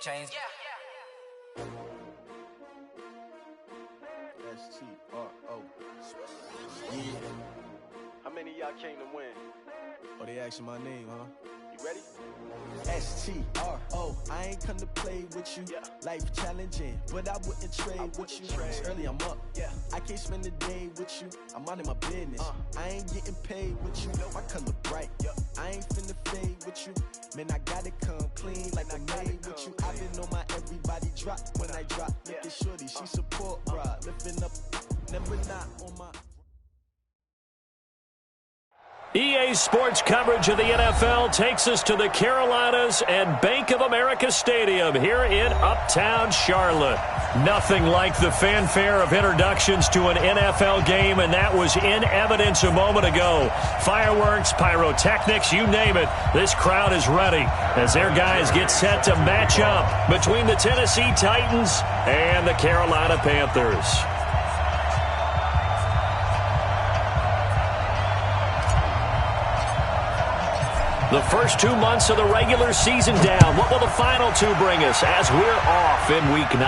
chains. S-T-R-O. Yeah. How many of y'all came to win? Oh, they asking my name, huh? You ready? S-T-R-O. I ain't come to play with you. Yeah. Life challenging, but I wouldn't trade with you. It's early, I'm up. Yeah. I can't spend the day with you. I'm minding my business. I ain't getting paid with you. My color bright. I ain't finna fade with you. Man, I gotta come clean like I made with you. I've been on my everybody drop when I drop. Look at shorty, she support, bruh. Lifting up, never not on my... EA Sports coverage of the NFL takes us to the Carolinas and Bank of America Stadium here in Uptown Charlotte. Nothing like the fanfare of introductions to an NFL game, and that was in evidence a moment ago. Fireworks, pyrotechnics, you name it. This crowd is ready as their guys get set to match up between the Tennessee Titans and the Carolina Panthers. The first 2 months of the regular season down. What will the final two bring us as we're off in Week 9?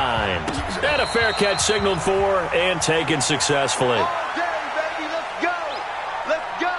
And a fair catch signaled for and taken successfully. All day, baby. Let's go. Let's go.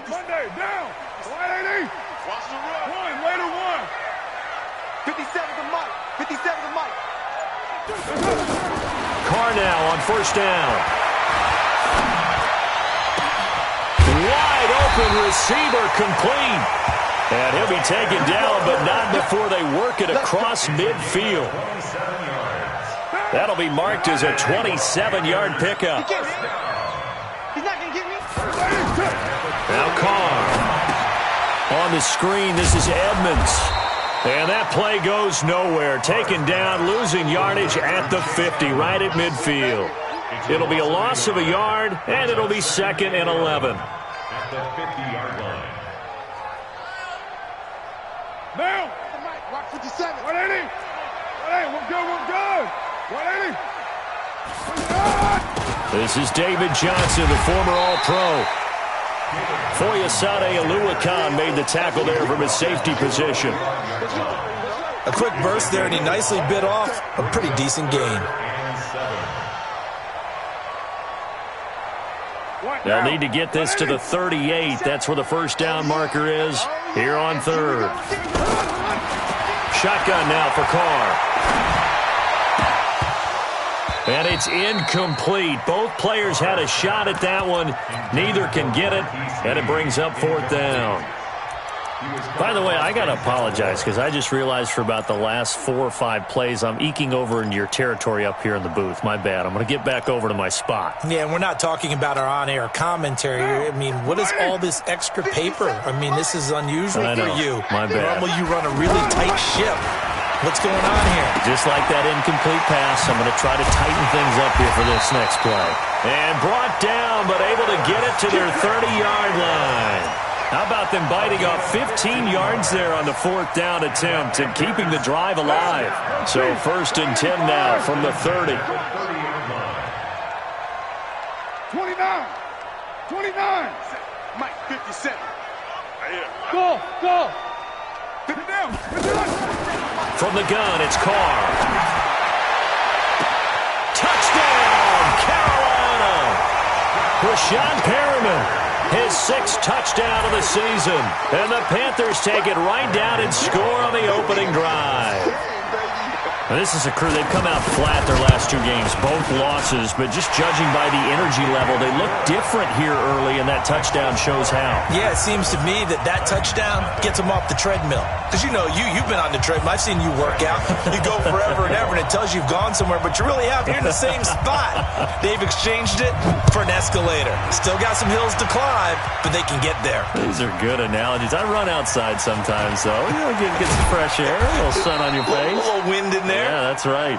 Monday, down. 180. Watch the run. One, later one. 57 to Mike. 57 to Mike. Carr now on first down. Wide open receiver complete. And he'll be taken down, but not before they work it across midfield. That'll be marked as a 27-yard pickup. He's not going to get me. Now Carr. On the screen, this is Edmonds. And that play goes nowhere. Taken down, losing yardage at the 50, right at midfield. It'll be a loss of a yard, and it'll be 2nd and 11. At the 50-yard line. Now. Rock 57. 180. 180. We're good. 180. This is David Johnson, the former All-Pro. Foyesade Oluwakan made the tackle there from his safety position. A quick burst there, and he nicely bit off a pretty decent gain. They'll need to get this to the 38. That's where the first down marker is here on third. Shotgun now for Carr. And it's incomplete. Both players had a shot at that one. Neither can get it, and it brings up 4th down. By the way, I got to apologize because I just realized for about the last 4 or 5 plays, I'm eking over into your territory up here in the booth. My bad. I'm going to get back over to my spot. Yeah, and we're not talking about our on-air commentary. I mean, what is all this extra paper? I mean, this is unusual for you. My bad. Normally you run a really tight ship. What's going on here? Just like that incomplete pass, I'm going to try to tighten things up here for this next play. And brought down, but able to get it to their 30-yard line. How about them biting off 15 yards there on the 4th down attempt and keeping the drive alive? So 1st and 10 now from the 30. 29. Mike 57. Right here. Go. Put it down. From the gun, it's Carr. Touchdown, Carolina! Rashawn Perriman, his 6th touchdown of the season. And the Panthers take it right down and score on the opening drive. Now, this is a crew, they've come out flat their last 2 games, both losses, but just judging by the energy level, they look different here early, and that touchdown shows how. Yeah, it seems to me that touchdown gets them off the treadmill. Because, you know, you've been on the treadmill. I've seen you work out. You go forever and ever, and it tells you you've gone somewhere, but you're really out here in the same spot. They've exchanged it for an escalator. Still got some hills to climb, but they can get there. These are good analogies. I run outside sometimes, though. You know, get some fresh air, a little sun on your face. A little wind in there. Yeah, that's right.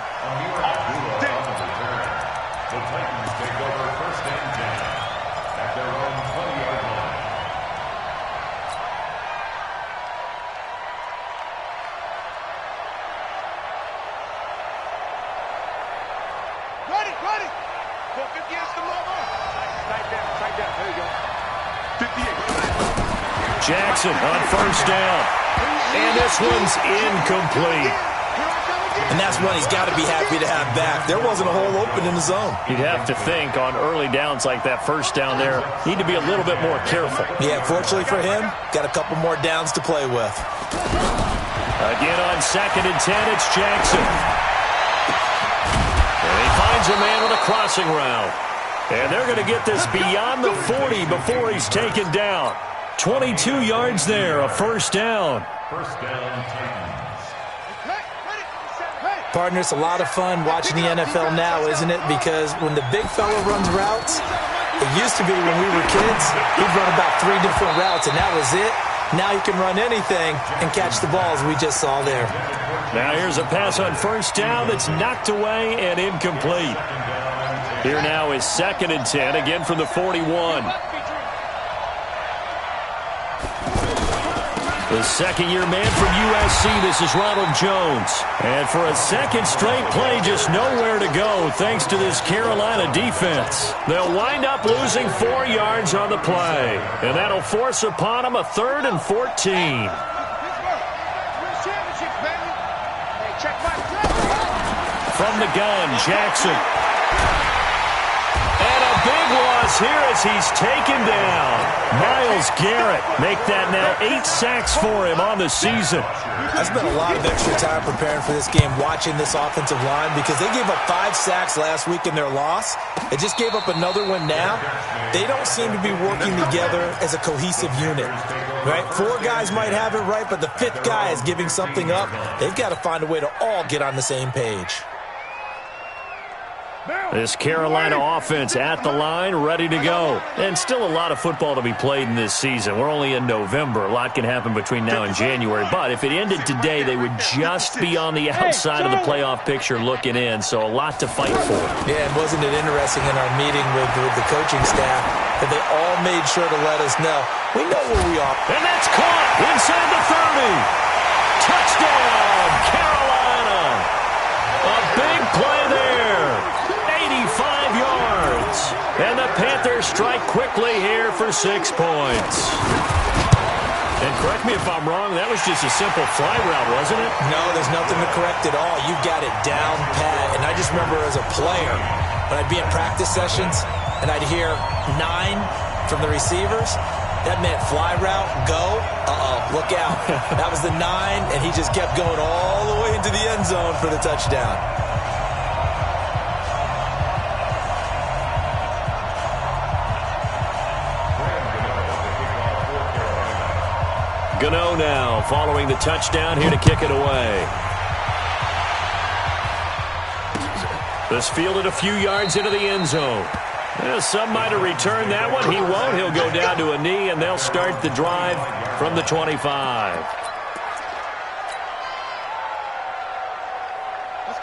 The Titans take over Jackson on first down. And this one's incomplete. And that's one he's got to be happy to have back. There wasn't a hole open in the zone. You'd have to think on early downs like that first down there, need to be a little bit more careful. Yeah, fortunately for him, got a couple more downs to play with. Again on 2nd and 10, it's Jackson. And he finds a man with a crossing route. And they're going to get this beyond the 40 before he's taken down. 22 yards there, a first down. Partner, it's a lot of fun watching the NFL now, isn't it? Because when the big fella runs routes, it used to be when we were kids, he'd run about 3 different routes, and that was it. Now he can run anything and catch the balls we just saw there. Now here's a pass on first down that's knocked away and incomplete. Here now is 2nd and 10, again from the 41. The second-year man from USC, this is Ronald Jones. And for a second straight play, just nowhere to go thanks to this Carolina defense. They'll wind up losing 4 yards on the play. And that'll force upon them a 3rd and 14. From the gun, Jackson. And a big loss here as he's taken down. Myles Garrett make that now 8 sacks for him on the season. I spent a lot of extra time preparing for this game, watching this offensive line, because they gave up 5 sacks last week in their loss. They just gave up another one now. They don't seem to be working together as a cohesive unit. Right? 4 guys might have it right, but the 5th guy is giving something up. They've got to find a way to all get on the same page. This Carolina offense at the line, ready to go. And still a lot of football to be played in this season. We're only in November. A lot can happen between now and January. But if it ended today, they would just be on the outside of the playoff picture looking in. So a lot to fight for. Yeah, and wasn't it interesting in our meeting with the coaching staff that they all made sure to let us know, we know where we are. And that's caught inside the 30. Touchdown, Carolina. A big play there. 85 yards. And the Panthers strike quickly here for 6 points. And correct me if I'm wrong, that was just a simple fly route, wasn't it? No, there's nothing to correct at all. You got it down pat. And I just remember as a player, when I'd be in practice sessions and I'd hear 9 from the receivers, that meant fly route, go, look out. That was the 9, and he just kept going all the way into the end zone for the touchdown. Gano now following the touchdown here to kick it away. This fielded a few yards into the end zone. Some might have returned that one. He won't. He'll go down to a knee, and they'll start the drive from the 25.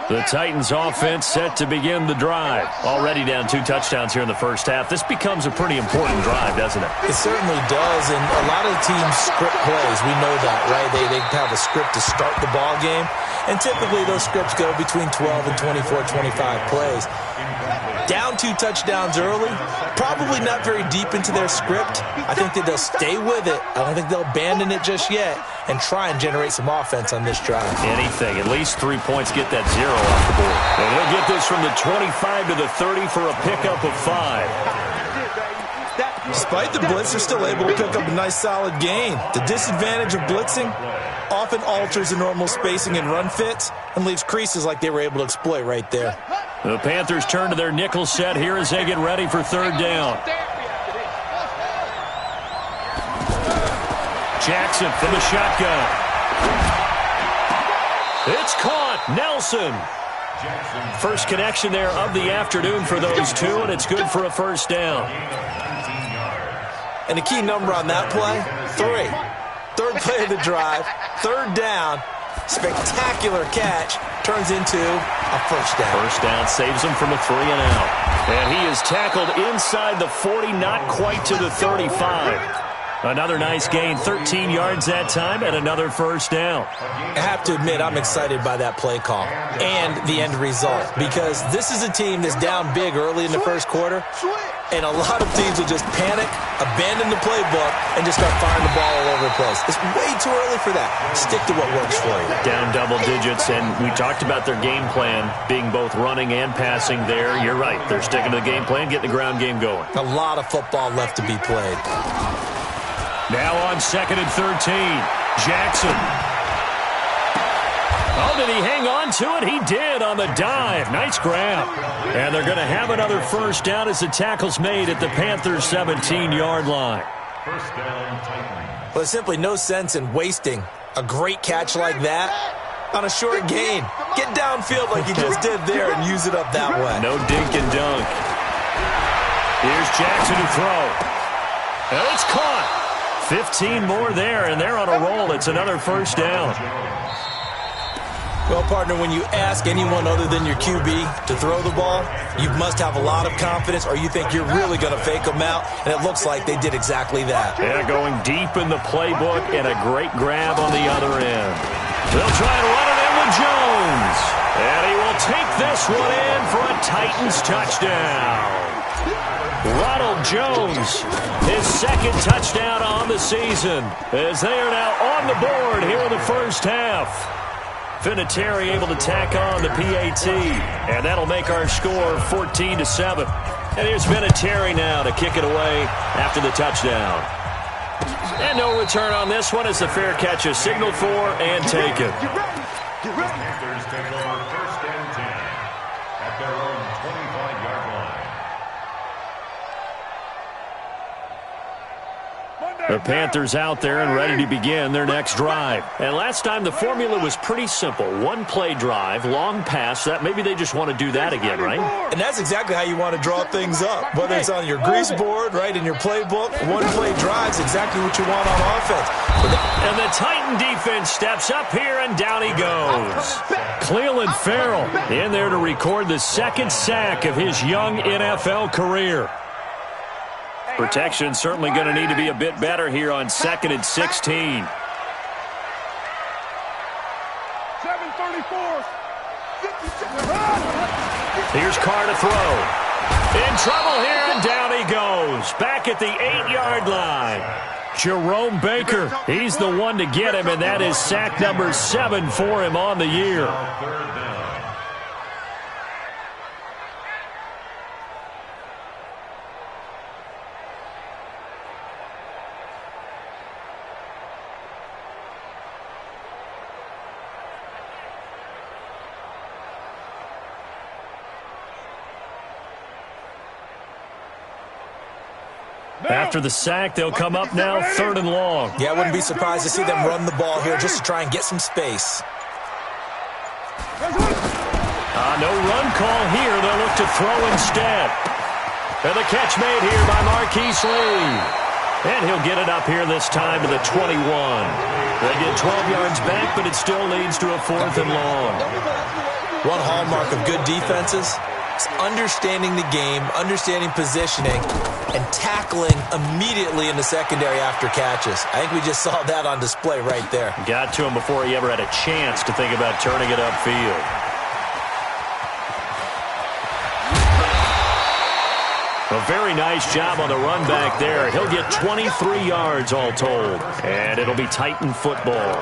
The Titans offense set to begin the drive. Already down 2 touchdowns here in the first half. This becomes a pretty important drive, doesn't it? It certainly does, and a lot of teams script plays. We know that, right? They have a script to start the ball game, and typically those scripts go between 12 and 24, 25 plays. Down 2 touchdowns early, probably not very deep into their script. I think that they'll stay with it. I don't think they'll abandon it just yet and try and generate some offense on this drive. Anything, at least 3 points, get that 0 off the board. And he'll get this from the 25 to the 30 for a pickup of 5. Despite the blitz, they're still able to pick up a nice solid gain. The disadvantage of blitzing often alters the normal spacing and run fits and leaves creases like they were able to exploit right there. The Panthers turn to their nickel set here as they get ready for 3rd down. Jackson from the shotgun. It's caught. Nelson. First connection there of the afternoon for those 2, and it's good for a first down. And the key number on that play, 3. 3rd play of the drive, 3rd down, spectacular catch, turns into a first down. First down saves him from a 3 and out. And he is tackled inside the 40, not quite to the 35. Another nice gain, 13 yards that time, and another first down. I have to admit, I'm excited by that play call and the end result, because this is a team that's down big early in the first quarter, and a lot of teams will just panic, abandon the playbook, and just start firing the ball all over the place. It's way too early for that. Stick to what works for you. Down double digits, and we talked about their game plan being both running and passing there. You're right. They're sticking to the game plan, getting the ground game going. A lot of football left to be played. Now on 2nd and 13, Jackson. Oh, did he hang on to it? He did on the dive. Nice grab. And they're going to have another first down as the tackle's made at the Panthers' 17-yard line. First down, Titans. Well, there's simply no sense in wasting a great catch like that on a short gain. Get downfield like you just did there and use it up that way. No dink and dunk. Here's Jackson to throw. And it's caught. 15 more there, and they're on a roll. It's another first down. Well, partner, when you ask anyone other than your QB to throw the ball, you must have a lot of confidence, or you think you're really going to fake them out, and it looks like they did exactly that. Yeah, going deep in the playbook, and a great grab on the other end. They'll try and run it in with Jones. And he will take this one in for a Titans touchdown. Ronald Jones, his second touchdown on the season, as they are now on the board here in the first half. Vinatieri able to tack on the PAT, and that'll make our score 14-7. And here's Vinatieri now to kick it away after the touchdown. And no return on this one as the fair catch is signaled for and taken. Panthers take over first and 10 at their own 25-yard line. The Panthers out there and ready to begin their next drive. And last time the formula was pretty simple. One play drive, long pass. That maybe they just want to do that again, right? And that's exactly how you want to draw things up. Whether it's on your grease board, right, in your playbook, one play drive's exactly what you want on offense. And the Titan defense steps up here, and down he goes. Cleveland Farrell in there to record the second sack of his young NFL career. Protection certainly going to need to be a bit better here on 2nd and 16. 7:34. Here's Carr to throw. In trouble here, and down he goes. Back at the 8-yard line. Jerome Baker, he's the one to get him, and that is sack number 7 for him on the year. Third down. After the sack, they'll come up now 3rd and long. Yeah, I wouldn't be surprised to see them run the ball here just to try and get some space. No run call here. They'll look to throw instead. And the catch made here by Marquise Lee. And he'll get it up here this time to the 21. They get 12 yards back, but it still leads to a 4th and long. One hallmark of good defenses is understanding the game, understanding positioning, and tackling immediately in the secondary after catches. I think we just saw that on display right there. Got to him before he ever had a chance to think about turning it upfield. A very nice job on the run back there. He'll get 23 yards all told. And it'll be Titan football.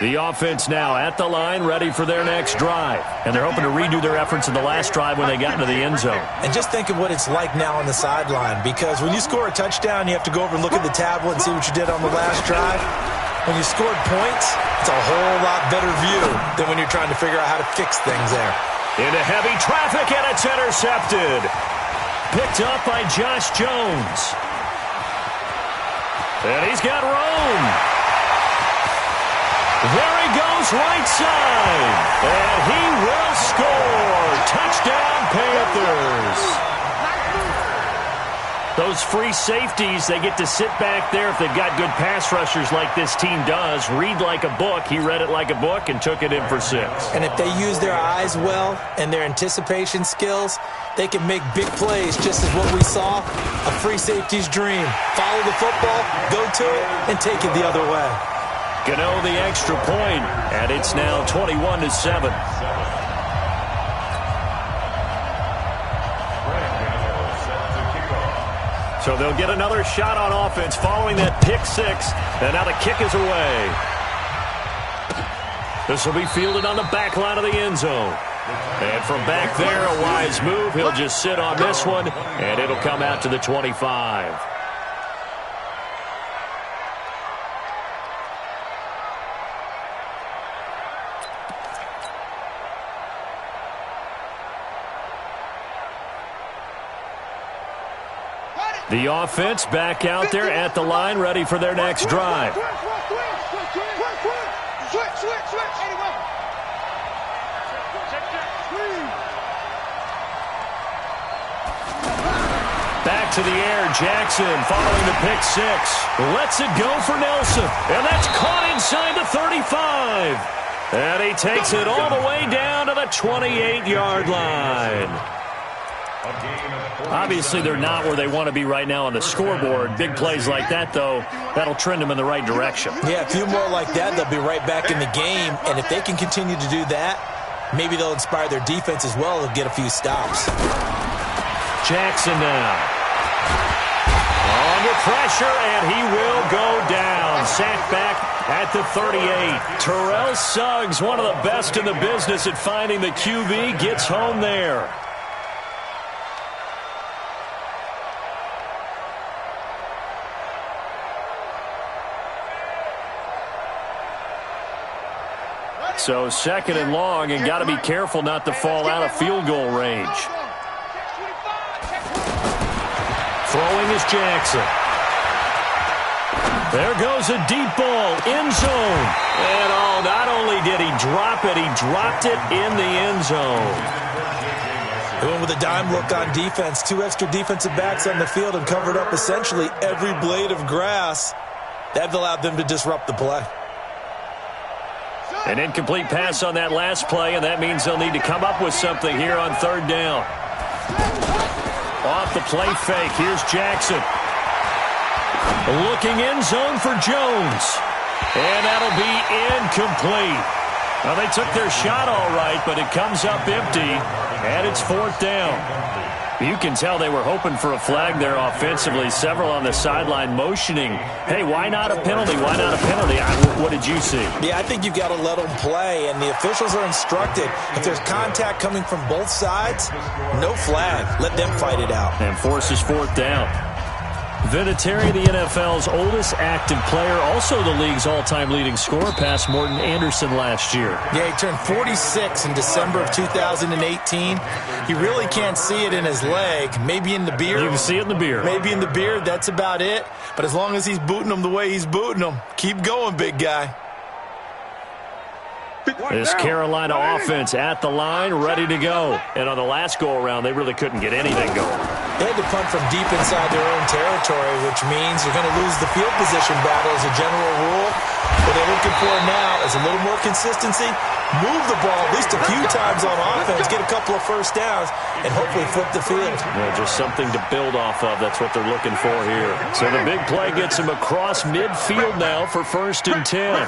The offense now at the line, ready for their next drive. And they're hoping to redo their efforts in the last drive when they got into the end zone. And just think of what it's like now on the sideline, because when you score a touchdown, you have to go over and look at the tablet and see what you did on the last drive. When you scored points, it's a whole lot better view than when you're trying to figure out how to fix things there. Into heavy traffic, and it's intercepted. Picked up by Josh Jones. And he's got room. There he goes, right side. And he will score. Touchdown, Panthers. Those free safeties, they get to sit back there if they've got good pass rushers like this team does. Read like a book. He read it like a book and took it in for 6. And if they use their eyes well and their anticipation skills, they can make big plays, just as what we saw, a free safety's dream. Follow the football, go to it, and take it the other way. Gano the extra point, and it's now 21-7. So they'll get another shot on offense following that pick 6. And now the kick is away. This will be fielded on the back line of the end zone. And from back there, a wise move. He'll just sit on this one, and it'll come out to the 25. The offense back out there at the line, ready for their next drive. Back to the air, Jackson following the pick 6. Lets it go for Nelson, and that's caught inside the 35. And he takes it all the way down to the 28-yard line. Obviously, they're not where they want to be right now on the scoreboard. Big plays like that, though, that'll trend them in the right direction. Yeah, a few more like that, they'll be right back in the game. And if they can continue to do that, maybe they'll inspire their defense as well and get a few stops. Jackson now. Under pressure, and he will go down. Sacked back at the 38. Terrell Suggs, one of the best in the business at finding the QB, gets home there. So 2nd and long, and got to be careful not to fall out of field goal range. Throwing is Jackson. There goes a deep ball, end zone. And not only did he drop it, he dropped it in the end zone. They went with a dime look on defense. 2 extra defensive backs on the field and covered up essentially every blade of grass. That allowed them to disrupt the play. An incomplete pass on that last play, and that means they'll need to come up with something here on 3rd down. Off the play fake, here's Jackson. Looking end zone for Jones. And that'll be incomplete. Well, they took their shot all right, but it comes up empty, and it's 4th down. You can tell they were hoping for a flag there offensively. Several on the sideline motioning, hey, why not a penalty? Why not a penalty? What did you see? Yeah, I think you've got to let them play, and the officials are instructed. If there's contact coming from both sides, no flag. Let them fight it out. And forces 4th down. Vinatieri, the NFL's oldest active player, also the league's all-time leading scorer, past Morton Anderson last year. Yeah, he turned 46 in December of 2018. He really can't see it in his leg. Maybe in the beard. You can see it in the beard. Maybe in the beard. That's about it. But as long as he's booting them the way he's booting them, keep going, big guy. This Carolina offense at the line, ready to go. And on the last go-around, they really couldn't get anything going. They had to punt from deep inside their own territory, which means you're going to lose the field position battle as a general rule. What they're looking for now is a little more consistency, move the ball at least a few times on offense, get a couple of first downs, and hopefully flip the field. Yeah, just something to build off of. That's what they're looking for here. So the big play gets them across midfield now for 1st and 10.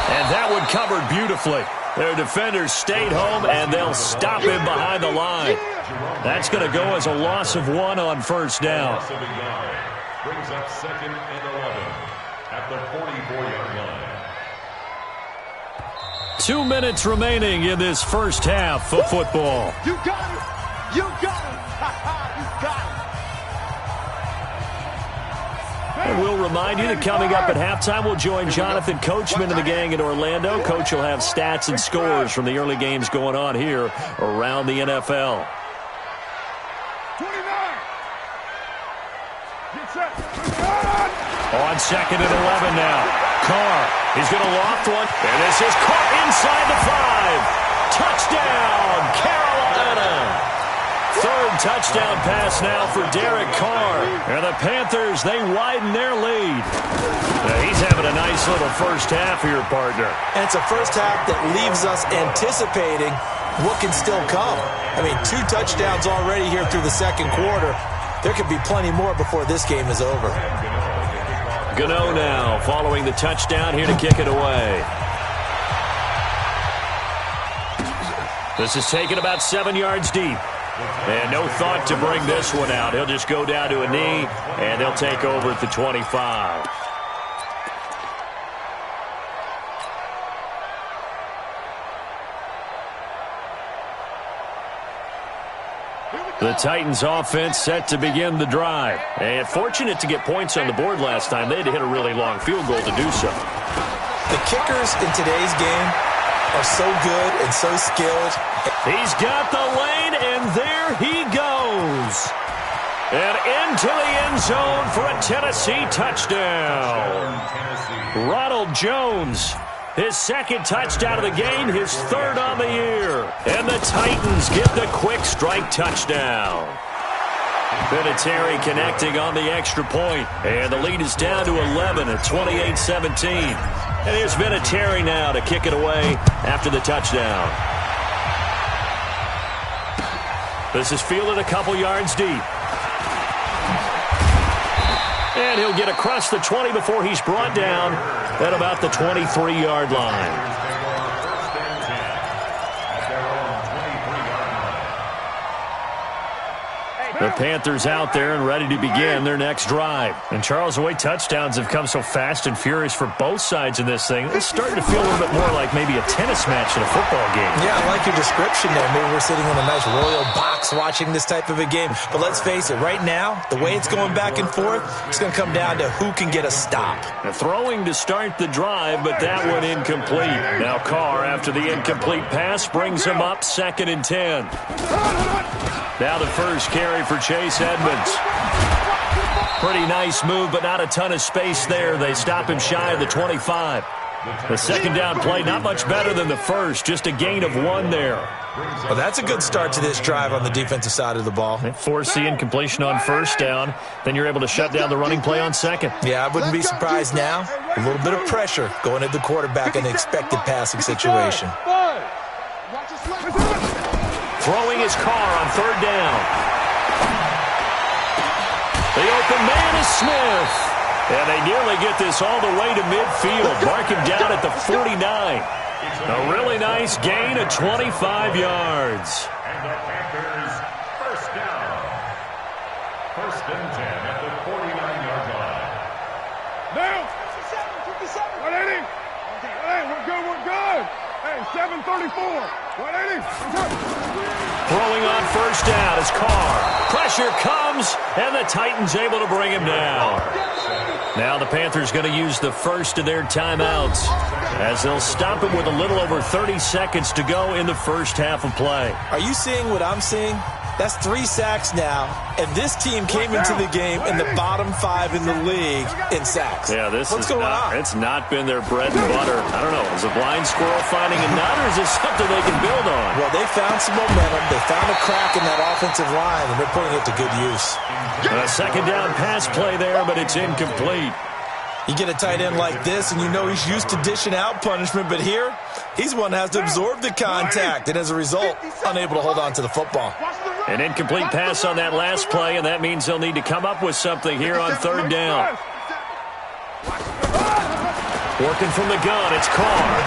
And that one covered beautifully. Their defenders stayed home, and they'll stop him behind the line. That's going to go as a loss of 1 on 1st down. Brings up 2nd and 11 at the 44-yard line. 2 minutes remaining in this first half of football. You got it. You got it. You got it. And we'll remind you that coming up at halftime, we'll join Jonathan Coachman and the gang in Orlando. Coach will have stats and scores from the early games going on here around the NFL. 29. Get set. On 2nd and 11 now. Carr, he's going to loft one, and this is caught inside the 5. Touchdown, Carolina! Third touchdown pass now for Derek Carr. And the Panthers, they widen their lead. He's having a nice little first half here, partner. And it's a first half that leaves us anticipating what can still come. I mean, 2 touchdowns already here through the second quarter. There could be plenty more before this game is over. Gano now following the touchdown here to kick it away. This is taken about 7 yards deep. And no thought to bring this one out. He'll just go down to a knee, and they'll take over at the 25. The Titans offense set to begin the drive. And fortunate to get points on the board last time. They had to hit a really long field goal to do so. The kickers in today's game are so good and so skilled. He's got the lane, and there he goes. And into the end zone for a Tennessee touchdown. Ronald Jones, his second touchdown of the game, his third on the year. And the Titans get the quick strike touchdown. Vinatieri connecting on the extra point. And the lead is down to 11 at 28-17. And here's Vinatieri now to kick it away after the touchdown. This is fielded a couple yards deep. And he'll get across the 20 before he's brought down at about the 23-yard line. The Panthers out there and ready to begin their next drive. And Charles, the way touchdowns have come so fast and furious for both sides in this thing, it's starting to feel a little bit more like maybe a tennis match in a football game. Yeah, I like your description there. Maybe we're sitting in a nice royal box watching this type of a game. But let's face it, right now, the way it's going back and forth, it's going to come down to who can get a stop. Now, throwing to start the drive, but that one incomplete. Now Carr, after the incomplete pass, brings him up 2nd and 10. Now the first carry for Chase Edmonds. Pretty nice move, but not a ton of space there. They stop him shy of the 25. The second down play, not much better than the first, just a gain of 1 there. Well, that's a good start to this drive on the defensive side of the ball. They force the incompletion on first down. Then you're able to shut down the running play on second. Yeah, I wouldn't be surprised now. A little bit of pressure going at the quarterback in an expected passing situation. Throwing his Carr on 3rd down. The open man is Smith. And they nearly get this all the way to midfield. Mark him down at the 49. A really nice gain of 25 yards. And the Panthers first down. 1st and 10 at the 49-yard line. Now, 57, 180. Hey, we're good, we're good. Hey, 734. 180. Throwing on first down is Carr. Pressure comes, and the Titans able to bring him down. Now the Panthers going to use the first of their timeouts as they'll stop him with a little over 30 seconds to go in the first half of play. Are you seeing what I'm seeing? That's 3 sacks now, and this team came into the game in the bottom 5 in the league in sacks. Yeah, What's going on? It's not been their bread and butter. I don't know. Is a blind squirrel finding a nut, or is this something they can build on? Well, they found some momentum. They found a crack in that offensive line, and they're putting it to good use. A second down pass play there, but it's incomplete. You get a tight end like this, and you know he's used to dishing out punishment, but here, he's one that has to absorb the contact, and as a result, unable to hold on to the football. An incomplete pass on that last play, and that means they'll need to come up with something here on 3rd down. Working from the gun, it's Carr.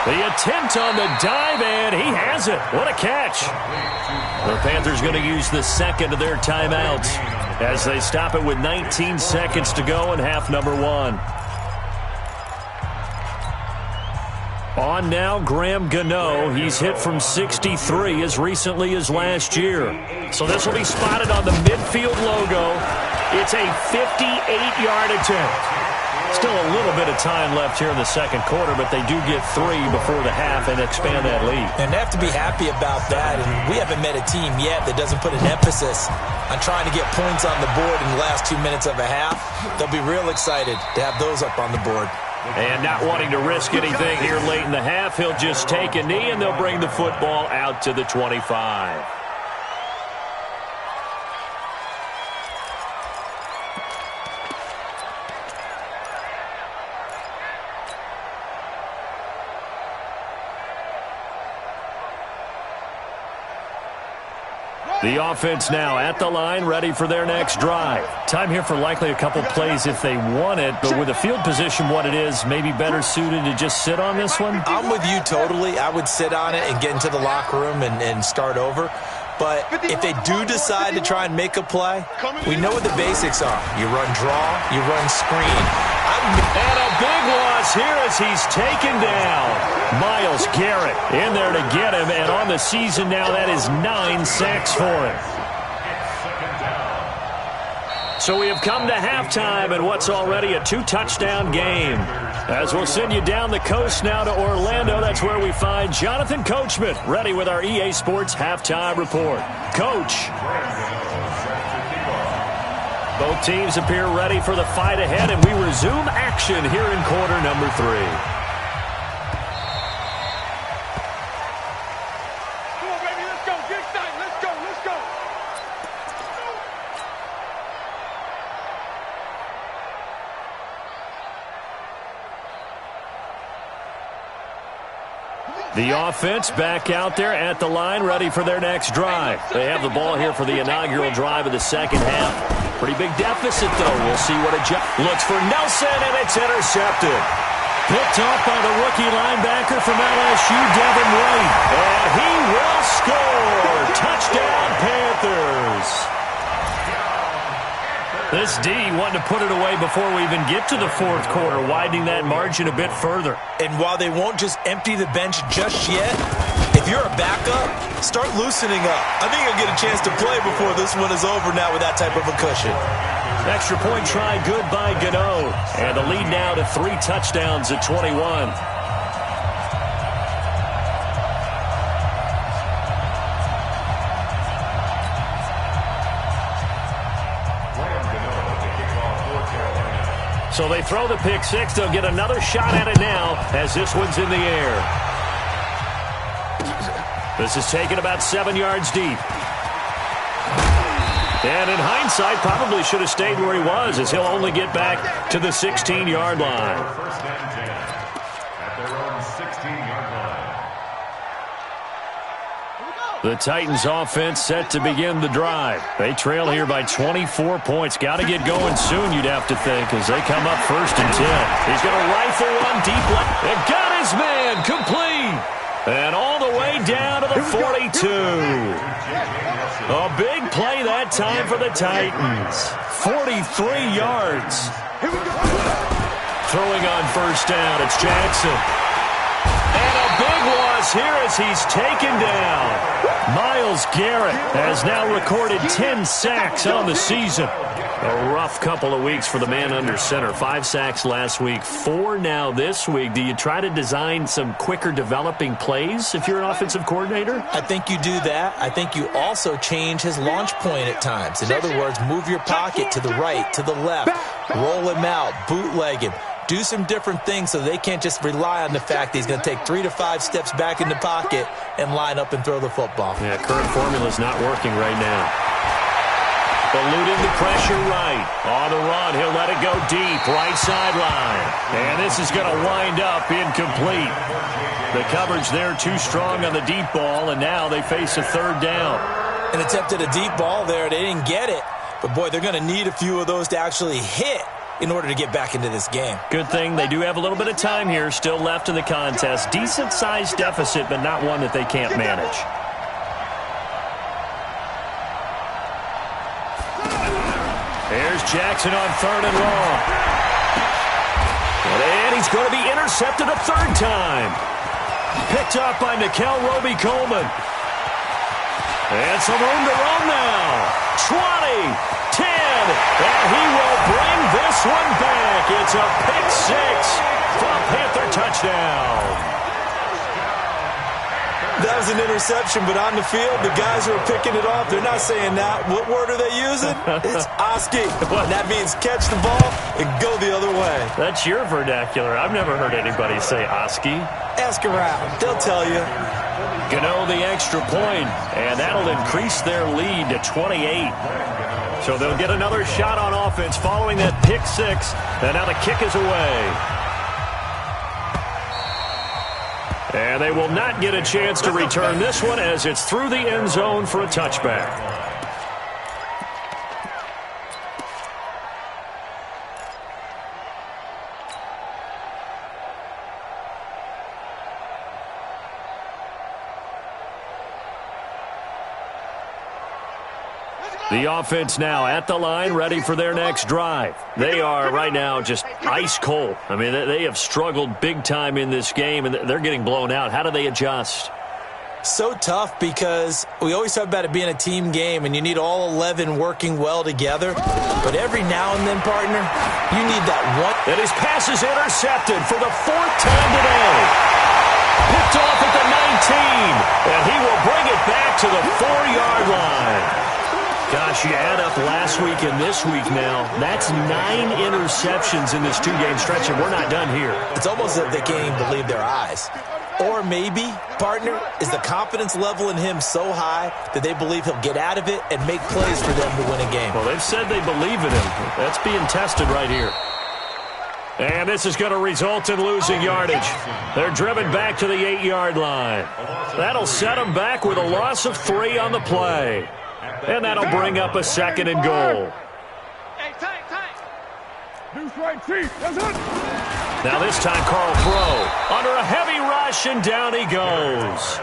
The attempt on the dive, and he has it. What a catch. The Panthers going to use the second of their timeouts as they stop it with 19 seconds to go in half number 1. On now, Graham Gano. He's hit from 63 as recently as last year. So this will be spotted on the midfield logo. It's a 58-yard attempt. Still a little bit of time left here in the second quarter, but they do get 3 before the half and expand that lead. And they have to be happy about that. And we haven't met a team yet that doesn't put an emphasis on trying to get points on the board in the last 2 minutes of a half. They'll be real excited to have those up on the board. And not wanting to risk anything here late in the half, he'll just take a knee, and they'll bring the football out to the 25. The offense now at the line, ready for their next drive. Time here for likely a couple plays if they want it, but with the field position what it is, maybe better suited to just sit on this one? I'm with you totally. I would sit on it and get into the locker room and start over. But if they do decide to try and make a play, we know what the basics are. You run draw, you run screen. And a big loss here as he's taken down. Myles Garrett in there to get him, and on the season now, that is 9 sacks for him. So we have come to halftime in what's already a 2-touchdown game. As we'll send you down the coast now to Orlando, that's where we find Jonathan Coachman, ready with our EA Sports Halftime Report. Coach. Both teams appear ready for the fight ahead, and we resume action here in quarter number 3. Come on, baby, let's go. Get excited. Let's go. Let's go. The offense back out there at the line, ready for their next drive. They have the ball here for the inaugural drive of the second half. Pretty big deficit, though. We'll see what looks for Nelson, and it's intercepted. Picked off by the rookie linebacker from LSU, Devin White. And he will score. Touchdown, Panthers. This D wanting to put it away before we even get to the fourth quarter, widening that margin a bit further. And while they won't just empty the bench just yet, if you're a backup, start loosening up. I think you'll get a chance to play before this one is over now with that type of a cushion. Extra point try good by Gano. And the lead now to 3 touchdowns at 21. So they throw the pick six. They'll get another shot at it now as this one's in the air. This is taken about 7 yards deep. And in hindsight, probably should have stayed where he was, as he'll only get back to the 16-yard line. First and 10 at their own 16-yard line. The Titans offense set to begin the drive. They trail here by 24 points. Got to get going soon, you'd have to think, as they come up 1st and 10. He's going to rifle one deep left. And got his man complete. And all the way down to the 42. A big play that time for the Titans. 43 yards. Throwing on 1st down, it's Jackson. And a big loss here as he's taken down. Myles Garrett has now recorded 10 sacks on the season. A rough couple of weeks for the man under center. 5 sacks last week, 4 now this week. Do you try to design some quicker developing plays if you're an offensive coordinator? I think you do that. I think you also change his launch point at times. In other words, move your pocket to the right, to the left, roll him out, bootleg him. Do some different things so they can't just rely on the fact that he's going to take 3 to 5 steps back in the pocket and line up and throw the football. Yeah, current formula's not working right now. Eluding the pressure right. On the run, he'll let it go deep, right sideline. And this is going to wind up incomplete. The coverage there too strong on the deep ball, and now they face a 3rd down. An attempt at a deep ball there. They didn't get it. But, boy, they're going to need a few of those to actually hit in order to get back into this game. Good thing they do have a little bit of time here still left in the contest. Decent-sized deficit, but not one that they can't manage. Here's Jackson on 3rd and long. And he's going to be intercepted a 3rd time. Picked up by Nickel Roby-Coleman. And some room to roam now. 20, 10, and he will bring this one back. It's a pick 6 for a Panther touchdown. That was an interception, but on the field, the guys who are picking it off, they're not saying that. What word are they using? It's Oski. And that means catch the ball and go the other way. That's your vernacular. I've never heard anybody say Oski. Ask around. They'll tell you. Gano the extra point, and that'll increase their lead to 28. So they'll get another shot on offense following that pick six, and now the kick is away. And they will not get a chance to return this one as it's through the end zone for a touchback. The offense now at the line, ready for their next drive. They are right now just ice cold. I mean, they have struggled big time in this game, and they're getting blown out. How do they adjust? So tough because we always talk about it being a team game, and you need all 11 working well together. But every now and then, partner, you need that one. And his pass is intercepted for the fourth time today. Picked off at the 19, and he will bring it back to the 4-yard line. Gosh, you add up last week and this week now, that's 9 interceptions in this two-game stretch, and we're not done here. It's almost as if they can't even believe their eyes. Or maybe, partner, is the confidence level in him so high that they believe he'll get out of it and make plays for them to win a game. Well, they've said they believe in him. That's being tested right here. And this is going to result in losing yardage. They're driven back to the 8-yard line. That'll set them back with a loss of 3 on the play. And that'll bring up a 2nd and goal. Now this time Carl Crow under a heavy rush, and down he goes.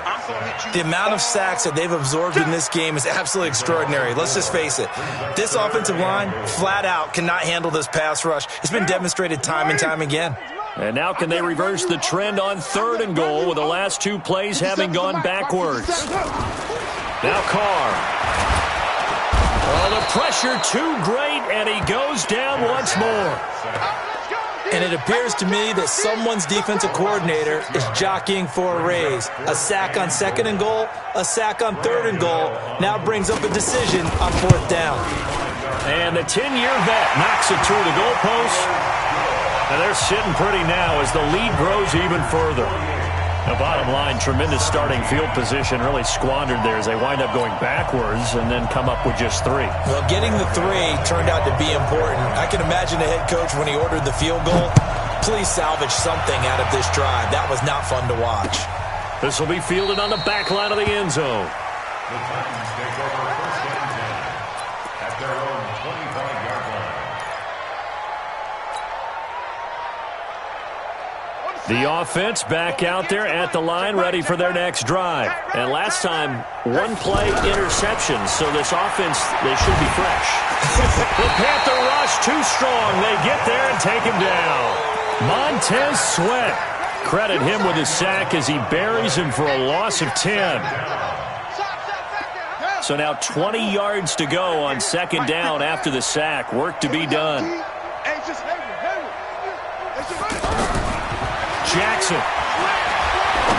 The amount of sacks that they've absorbed in this game is absolutely extraordinary. Let's just face it. This offensive line, flat out, cannot handle this pass rush. It's been demonstrated time and time again. And now can they reverse the trend on 3rd and goal with the last 2 plays having gone backwards? Now Carr. Oh, the pressure too great, and he goes down once more. And it appears to me that someone's defensive coordinator is jockeying for a raise. A sack on 2nd and goal, a sack on 3rd and goal now brings up a decision on 4th down. And the 10-year vet knocks it through the goalpost. And they're sitting pretty now as the lead grows even further. The bottom line, tremendous starting field position, really squandered there as they wind up going backwards and then come up with just 3. Well, getting the 3 turned out to be important. I can imagine the head coach when he ordered the field goal. Please salvage something out of this drive. That was not fun to watch. This will be fielded on the back line of the end zone. The Titans take over 1st and 10 at their own 25-yard line. The offense back out there at the line, ready for their next drive. And last time, 1-play interception, so this offense, they should be fresh. The Panther rush too strong. They get there and take him down. Montez Sweat. Credit him with his sack as he buries him for a loss of 10. So now 20 yards to go on 2nd down after the sack. Work to be done. Jackson.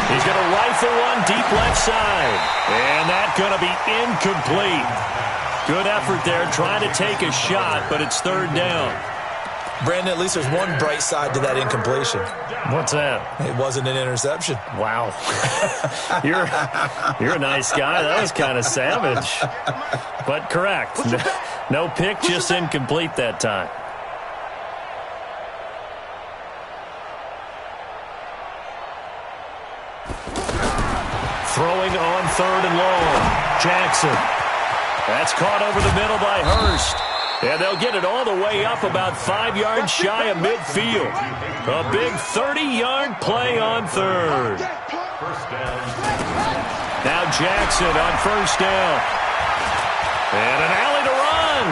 He's going to rifle one deep left side. And that's going to be incomplete. Good effort there trying to take a shot, but it's 3rd down. Brandon, at least there's one bright side to that incompletion. What's that? It wasn't an interception. Wow. You're a nice guy. That was kind of savage. But correct. No pick, just incomplete that time. Throwing on 3rd and long. Jackson. That's caught over the middle by Hurst. And they'll get it all the way up about 5 yards shy of midfield. A big 30-yard play on 3rd. Now Jackson on 1st down. And an alley to run.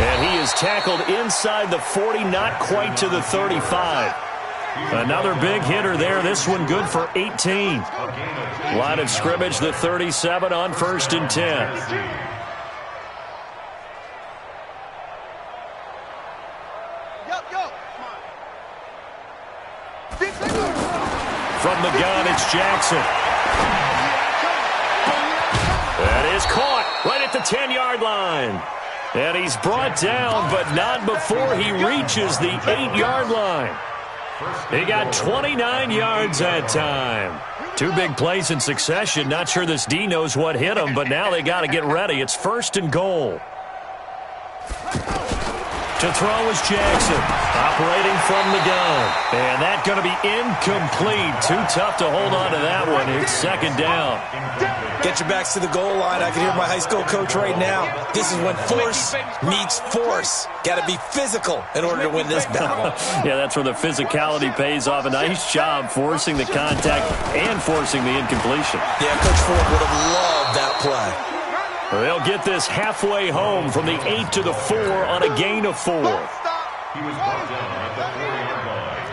And he is tackled inside the 40, not quite to the 35. Another big hitter there. This one good for 18. Line of scrimmage, the 37 on 1st and 10. From the gun, It's Jackson. That is caught right at the 10-yard line. And he's brought down, but not before he reaches the 8-yard line. He got 29 yards that time. Two big plays in succession. Not sure this D knows what hit him, but now they got to get ready. It's 1st and goal. To throw is Jackson, operating from the gun. And that's going to be incomplete. Too tough to hold on to that one. It's 2nd down. Get your backs to the goal line. I can hear my high school coach right now. This is when force meets force. Got to be physical in order to win this battle. Yeah, that's where the physicality pays off. A nice job forcing the contact and forcing the incompletion. Yeah, Coach Ford would have loved that play. They'll get this halfway home from the 8 to the 4 on a gain of 4. He was brought down at the 4-yard line.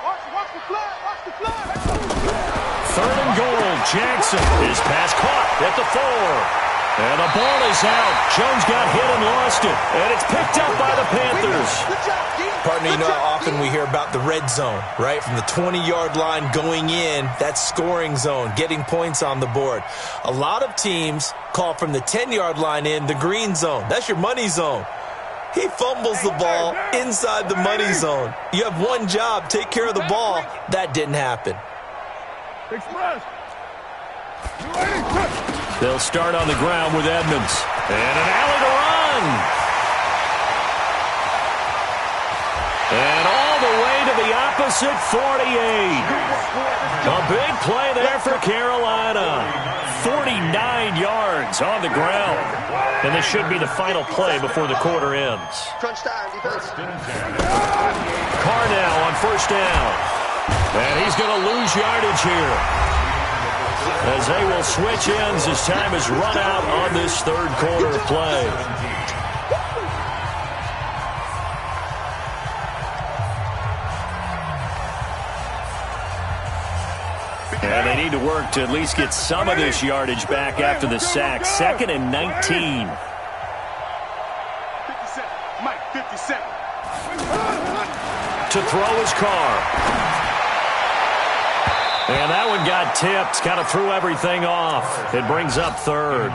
Watch the flag. 3rd and goal. Jackson. His pass caught at the 4. And the ball is out. Jones got hit and lost it. And it's picked up by the Panthers. Partner, you know how often we hear about the red zone, right? From the 20-yard line going in, that scoring zone, getting points on the board. A lot of teams call from the 10-yard line in the green zone. That's your money zone. He fumbles the ball inside the money zone. You have one job, take care of the ball. That didn't happen. They'll start on the ground with Edmonds. And an alley to run. And all the way to the opposite 48. A big play there for Carolina. 49 yards on the ground. And this should be the final play before the quarter ends. Crunch time, defense. Carr now on 1st down. And he's going to lose yardage here, as they will switch ends as time is run out on this 3rd quarter of play. And they need to work to at least get some of this yardage back after the sack. 2nd and 19. 57. Mike, 57. To throw his Carr. And that one got tipped. Kind of threw everything off. It brings up 3rd.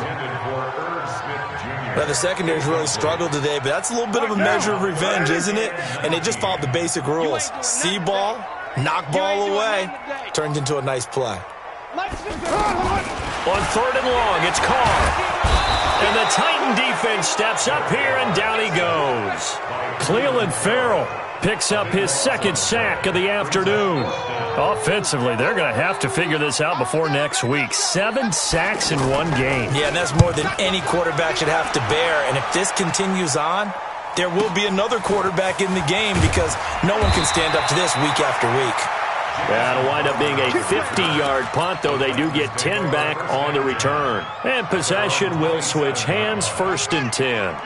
Now, the secondary's really struggled today, but that's a little bit of a measure of revenge, isn't it? And they just followed the basic rules. See ball, knock ball away. Turns into a nice play. On 3rd and long, it's Carr. And the Titan defense steps up here, and down he goes. Cleveland Farrell picks up his 2nd sack of the afternoon. Offensively, they're going to have to figure this out before next week. 7 sacks in one game. Yeah, and that's more than any quarterback should have to bear. And if this continues on, there will be another quarterback in the game because no one can stand up to this week after week. That'll wind up being a 50-yard punt, though they do get 10 back on the return. And possession will switch hands, 1st and 10.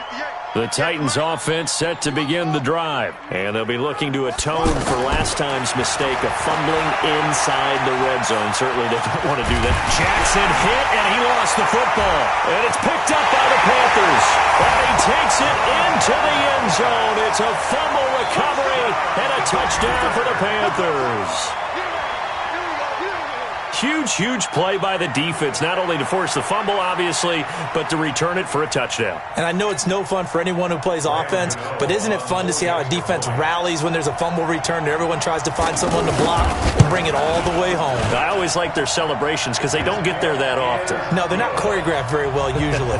The Titans offense set to begin the drive, and they'll be looking to atone for last time's mistake of fumbling inside the red zone. Certainly they don't want to do that. Jackson hit, and he lost the football. And it's picked up by the Panthers. And he takes it into the end zone. It's a fumble recovery and a touchdown for the Panthers. Huge play by the defense, not only to force the fumble, obviously, but to return it for a touchdown. And I know it's no fun for anyone who plays offense, but isn't it fun to see how a defense rallies when there's a fumble return and everyone tries to find someone to block and bring it all the way home? I always like their celebrations because they don't get there that often. No, they're not choreographed very well usually.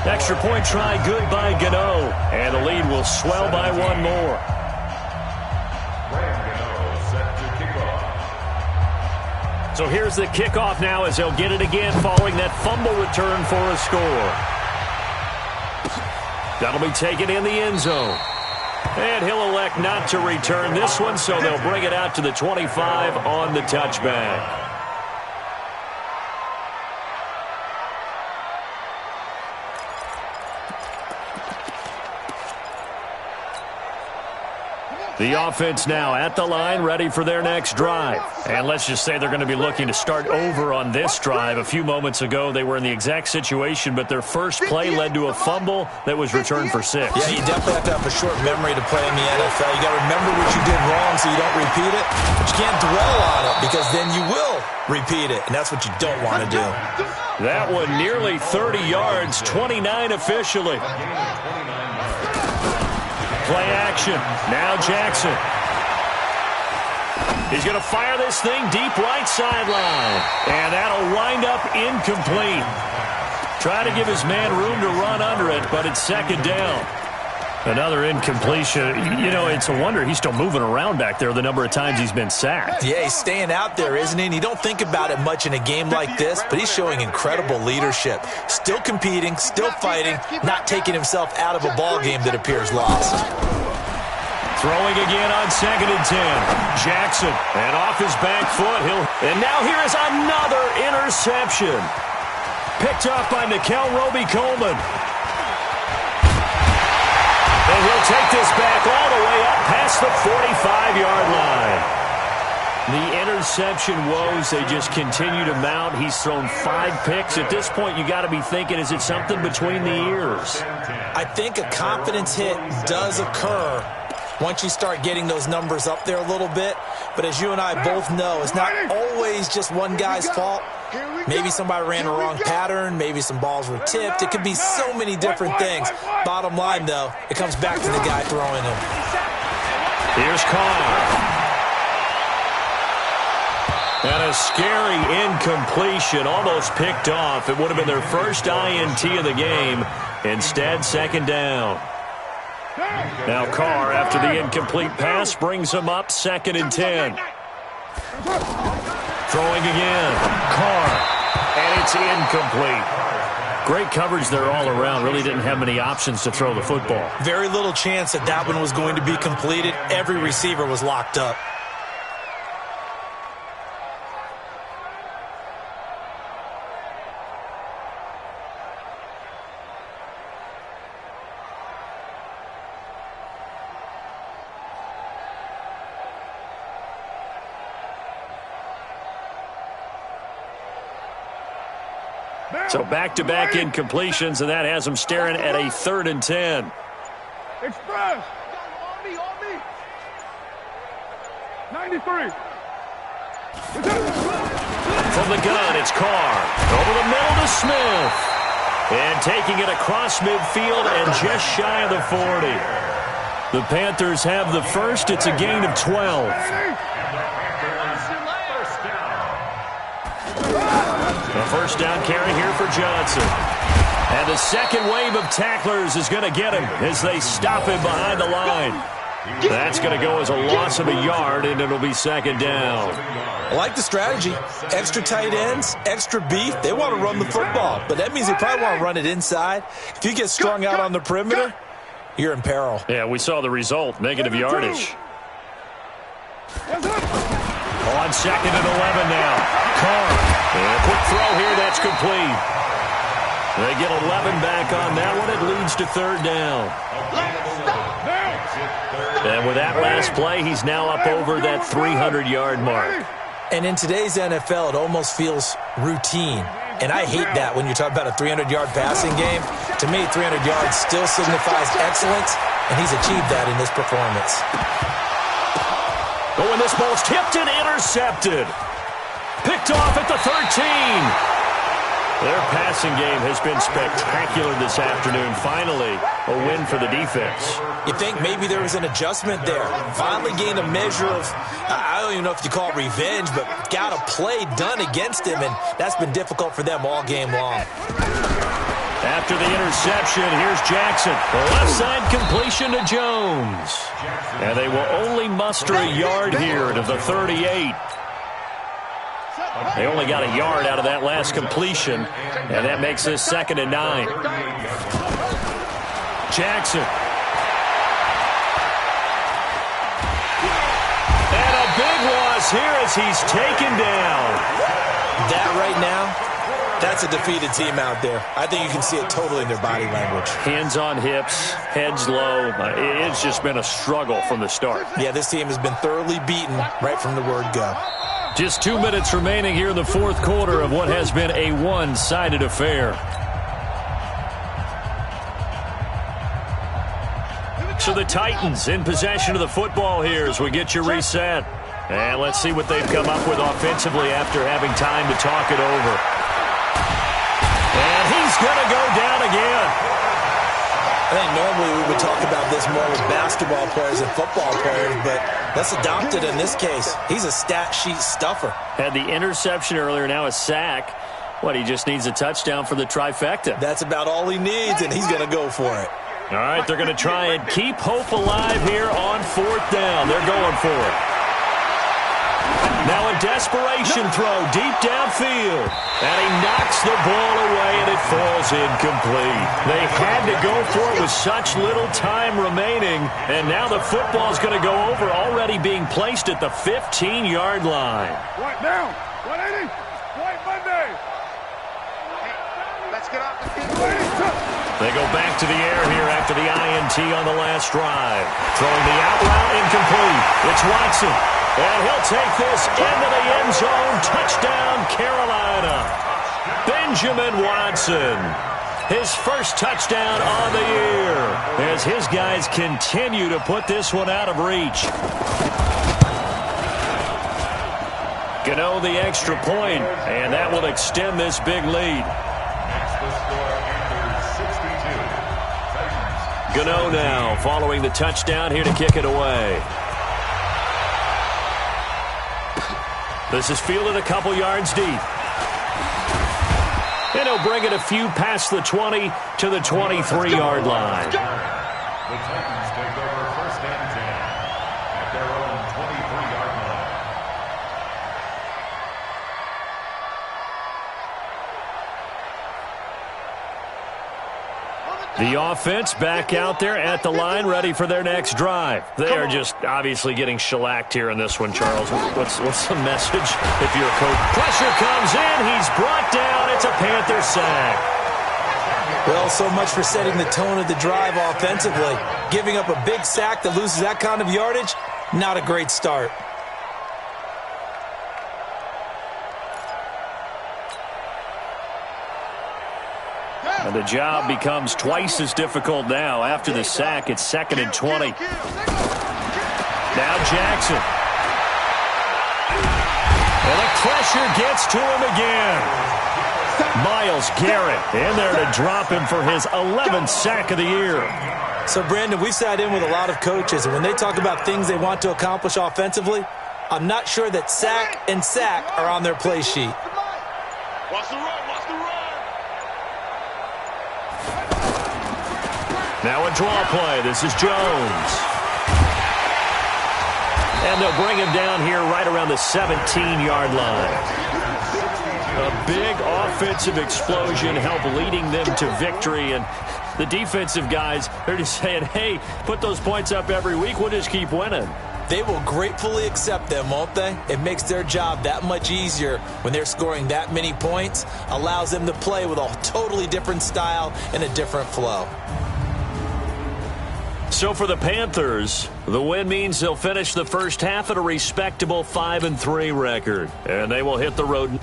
Extra point try good by Gano, and the lead will swell by one more. So here's the kickoff now as they'll get it again following that fumble return for a score. That'll be taken in the end zone. And he'll elect not to return this one, so they'll bring it out to the 25 on the touchback. The offense now at the line, ready for their next drive. And let's just say they're going to be looking to start over on this drive. A few moments ago, they were in the exact situation, but their first play led to a fumble that was returned for 6. Yeah, you definitely have to have a short memory to play in the NFL. You got to remember what you did wrong so you don't repeat it, but you can't dwell on it because then you will repeat it, and that's what you don't want to do. That one nearly 30 yards, 29 officially. Play action. Now Jackson. He's going to fire this thing deep right sideline. And that'll wind up incomplete. Try to give his man room to run under it, but it's second down. Another incompletion. You know, it's a wonder he's still moving around back there the number of times he's been sacked. Yeah, he's staying out there, isn't he? And you don't think about it much in a game like this, but he's showing incredible leadership. Still competing, still fighting, not taking himself out of a ball game that appears lost. Throwing again on 2nd and 10. Jackson, and off his back foot. And now here is another interception. Picked up by Nickel Roby-Coleman. And he'll take this back all the way up past the 45-yard line. The interception woes, they just continue to mount. He's thrown 5 picks. At this point, you got to be thinking, is it something between the ears? I think a confidence hit does occur once you start getting those numbers up there a little bit. But as you and I both know, it's not always just one guy's fault. Maybe somebody ran a wrong pattern. Maybe some balls were tipped. It could be so many different things. Bottom line, though, it comes back to the guy throwing them. Here's Carr. And a scary incompletion, almost picked off. It would have been their first INT of the game. Instead, second down. Now Carr, after the incomplete pass, brings him up 2nd and 10. Throwing again. Carr. And it's incomplete. Great coverage there all around. Really didn't have many options to throw the football. Very little chance that that one was going to be completed. Every receiver was locked up. So back-to-back incompletions, and that has them staring at a 3rd and 10. Express. On me. 93. From the gun, it's Carr. Over the middle to Smith. And taking it across midfield and just shy of the 40. The Panthers have the first. It's a gain of 12. A first down carry here for Johnson. And the second wave of tacklers is going to get him as they stop him behind the line. That's going to go as a loss of a yard, and it'll be second down. I like the strategy. Extra tight ends, extra beef. They want to run the football, but that means they probably want to run it inside. If you get strung out on the perimeter, you're in peril. Yeah, we saw the result, negative yardage. On 2nd and 11 now. Carr. And a quick throw here, that's complete. They get 11 back on that one. It leads to 3rd down. And with that last play, he's now up over that 300-yard mark. And in today's NFL, it almost feels routine. And I hate that when you talk about a 300-yard passing game. To me, 300 yards still signifies excellence, and he's achieved that in this performance. Oh, and this ball's tipped and intercepted. Picked off at the 13. Their passing game has been spectacular this afternoon. Finally, a win for the defense. You think maybe there was an adjustment there. Finally gained a measure of, I don't even know if you call it revenge, but got a play done against him, and that's been difficult for them all game long. After the interception, here's Jackson. The left side completion to Jones. And they will only muster a yard here to the 38. They only got a yard out of that last completion, and that makes this 2nd and 9. Jackson. And a big loss here as he's taken down. That right now That's a defeated team out there. I think you can see it totally in their body language. Hands on hips, heads low. It's just been a struggle from the start. Yeah, this team has been thoroughly beaten right from the word go. Just 2 minutes remaining here in the fourth quarter of what has been a one-sided affair. So the Titans in possession of the football here as we get you reset. And let's see what they've come up with offensively after having time to talk it over. And he's going to go down again. I think normally we would talk about this more with basketball players and football players, but that's adopted in this case. He's a stat sheet stuffer. Had the interception earlier, now a sack. What, he just needs a touchdown for the trifecta. That's about all he needs, and he's going to go for it. All right, they're going to try and keep hope alive here on fourth down. They're going for it. Now a desperation throw deep downfield. And he knocks the ball away, and it falls incomplete. They had to go for it with such little time remaining. And now the football's going to go over, already being placed at the 15-yard line. What now? 180. White Monday. Let's get off the field. They go back to the air here after the INT on the last drive. Throwing the out route incomplete. It's Watson. And he'll take this into the end zone. Touchdown, Carolina. Benjamin Watson. His first touchdown on the year as his guys continue to put this one out of reach. Gano the extra point, and that will extend this big lead. Gano now following the touchdown here to kick it away. This is fielded a couple yards deep. And he'll bring it a few past the 20 to the 23-yard line. The Titans take over first and 10 at their own 23-yard line. The offense back out there at the line, ready for their next drive. They are just obviously getting shellacked here in this one, Charles. What's the message if you're a coach? Pressure comes in. He's brought down. It's a Panther sack. Well, so much for setting the tone of the drive offensively. Giving up a big sack that loses that kind of yardage, not a great start. And the job becomes twice as difficult now. After the sack, it's 2nd and 20. Now Jackson. And the pressure gets to him again. Myles Garrett in there to drop him for his 11th sack of the year. So, Brandon, we've sat in with a lot of coaches, and when they talk about things they want to accomplish offensively, I'm not sure that sack and sack are on their play sheet. Watch the run. Now a draw play. This is Jones. And they'll bring him down here right around the 17-yard line. A big offensive explosion help leading them to victory. And the defensive guys, they're just saying, hey, put those points up every week. We'll just keep winning. They will gratefully accept them, won't they? It makes their job that much easier when they're scoring that many points. Allows them to play with a totally different style and a different flow. So for the Panthers, the win means they'll finish the first half at a respectable 5-3 record. And they will hit the road